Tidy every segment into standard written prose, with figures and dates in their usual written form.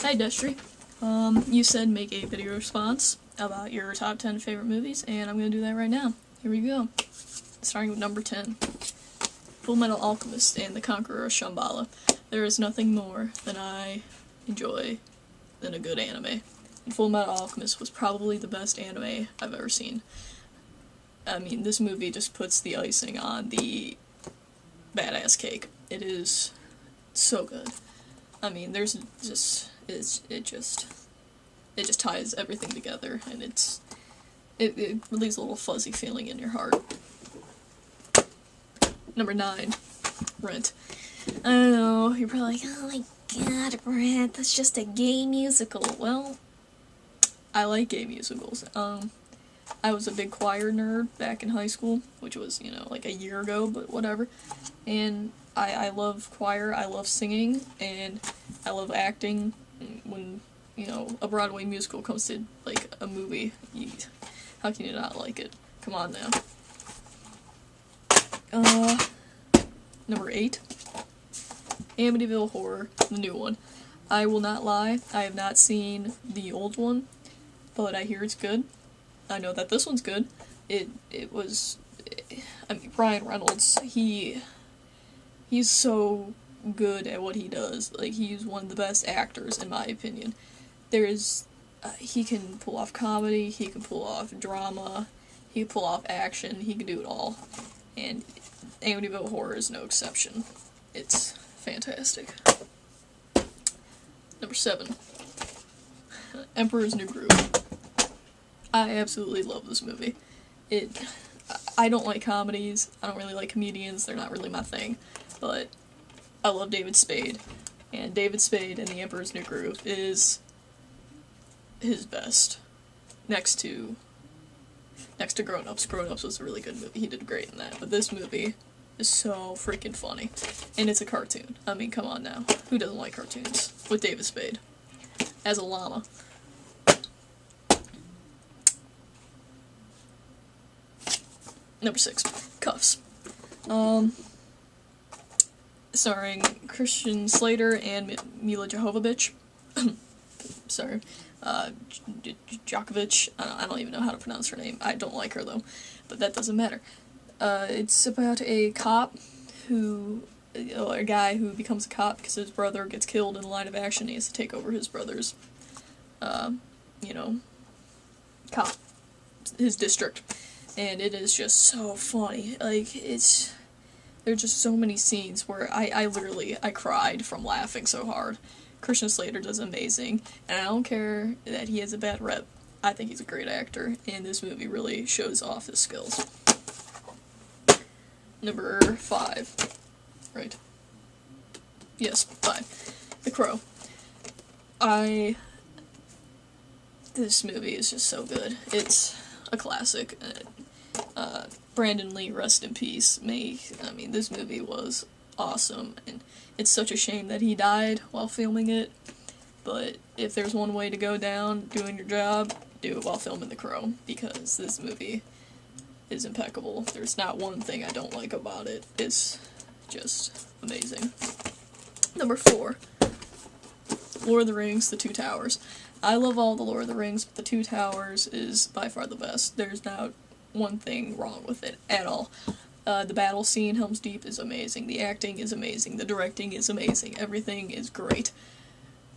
Hi Destry. You said make a video response about your top 10 favorite movies, and I'm gonna do that right now. Here we go. Starting with number 10. Fullmetal Alchemist and the Conqueror of Shambhala. There is nothing more than I enjoy than a good anime. And Fullmetal Alchemist was probably the best anime I've ever seen. I mean, this movie just puts the icing on the badass cake. It is so good. I mean, there's just it just ties everything together, and it leaves a little fuzzy feeling in your heart. Number 9, Rent. I don't know, you're probably like, oh my god, Rent, that's just a gay musical. Well, I like gay musicals. I was a big choir nerd back in high school, which was, like a year ago, but whatever. And I love choir, I love singing, and I love acting. When, a Broadway musical comes to, like, a movie, how can you not like it? Come on now. Number 8, Amityville Horror, the new one. I will not lie, I have not seen the old one, but I hear it's good. I know that this one's good. I mean, Ryan Reynolds, he's so good at what he does. Like, he's one of the best actors, in my opinion. He can pull off comedy, he can pull off drama, he can pull off action, he can do it all. And Amityville Horror is no exception. It's fantastic. Number 7, Emperor's New Groove. I absolutely love this movie. I don't like comedies, I don't really like comedians, they're not really my thing, but I love David Spade, and David Spade in The Emperor's New Groove is his best, next to Grown Ups. Grown Ups was a really good movie, he did great in that, but this movie is so freaking funny, and it's a cartoon. I mean, come on now, who doesn't like cartoons? With David Spade as a llama. Number 6, Cuffs. Starring Christian Slater and Mila Jovovich. Sorry. Djokovic. I don't even know how to pronounce her name. I don't like her, though. But that doesn't matter. It's about a cop a guy who becomes a cop because his brother gets killed in the line of action. He has to take over his brother's, cop. His district. And it is just so funny. Like, there's just so many scenes where I cried from laughing so hard. Christian Slater does amazing, and I don't care that he has a bad rep. I think he's a great actor, and this movie really shows off his skills. Number 5. Right. Yes, 5. The Crow. This movie is just so good. It's a classic. Brandon Lee, rest in peace. This movie was awesome, and it's such a shame that he died while filming it, but if there's one way to go down doing your job, do it while filming The Crow, because this movie is impeccable. There's not one thing I don't like about it. It's just amazing. Number 4, Lord of the Rings, The Two Towers. I love all the Lord of the Rings, but The Two Towers is by far the best. There's not one thing wrong with it at all. The battle scene, Helm's Deep, is amazing. The acting is amazing. The directing is amazing. Everything is great.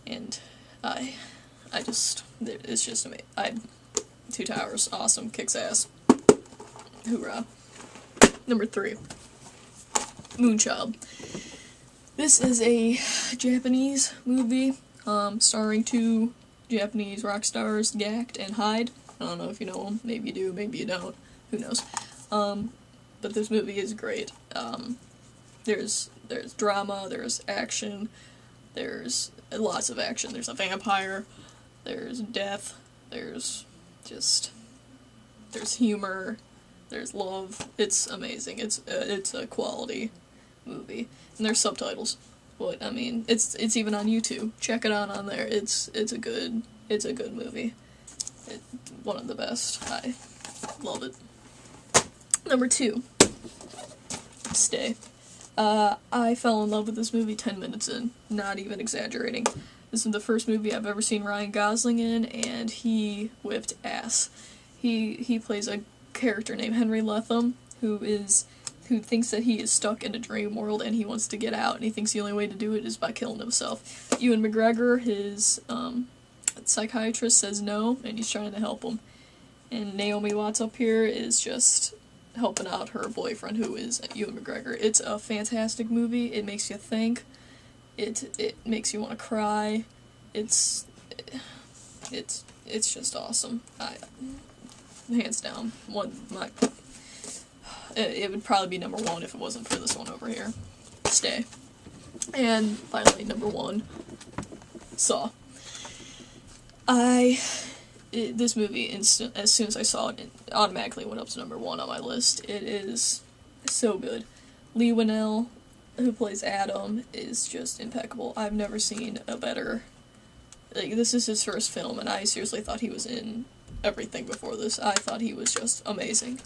And it's just amazing. Two Towers, awesome, kicks ass. Hoorah. Number 3, Moonchild. This is a Japanese movie, starring 2 Japanese rock stars, Gact and Hyde. I don't know if you know them. Maybe you do, maybe you don't. Who knows? But this movie is great. There's drama, there's action, there's lots of action. There's a vampire, there's death, there's humor, there's love. It's amazing. It's a quality movie. And there's subtitles. But I mean, it's even on YouTube. Check it out on there. It's a good movie. One of the best. I love it. Number 2, Stay. I fell in love with this movie 10 minutes in, not even exaggerating. This is the first movie I've ever seen Ryan Gosling in, and he whipped ass. He plays a character named Henry Letham, who thinks that he is stuck in a dream world and he wants to get out, and he thinks the only way to do it is by killing himself. Ewan McGregor, his psychiatrist, says no, and he's trying to help him. And Naomi Watts up here is just helping out her boyfriend, who is Ewan McGregor. It's a fantastic movie. It makes you think. It makes you want to cry. It's just awesome. Hands down, it would probably be number one if it wasn't for this one over here. Stay. And finally, number one, Saw. This movie, as soon as I saw it, it automatically went up to number one on my list. It is so good. Lee Winnell, who plays Adam, is just impeccable. I've never seen a better... this is his first film, and I seriously thought he was in everything before this. I thought he was just amazing.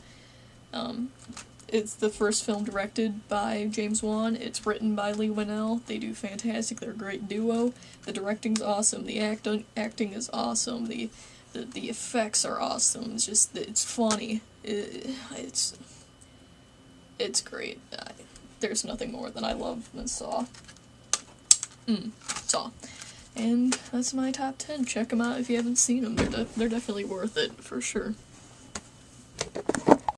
It's the first film directed by James Wan. It's written by Lee Winnell. They do fantastic. They're a great duo. The directing's awesome. The acting is awesome. The effects are awesome. It's funny. It's great. There's nothing more that I love than Saw. Saw. And that's my top 10. Check them out if you haven't seen them. They're definitely worth it, for sure.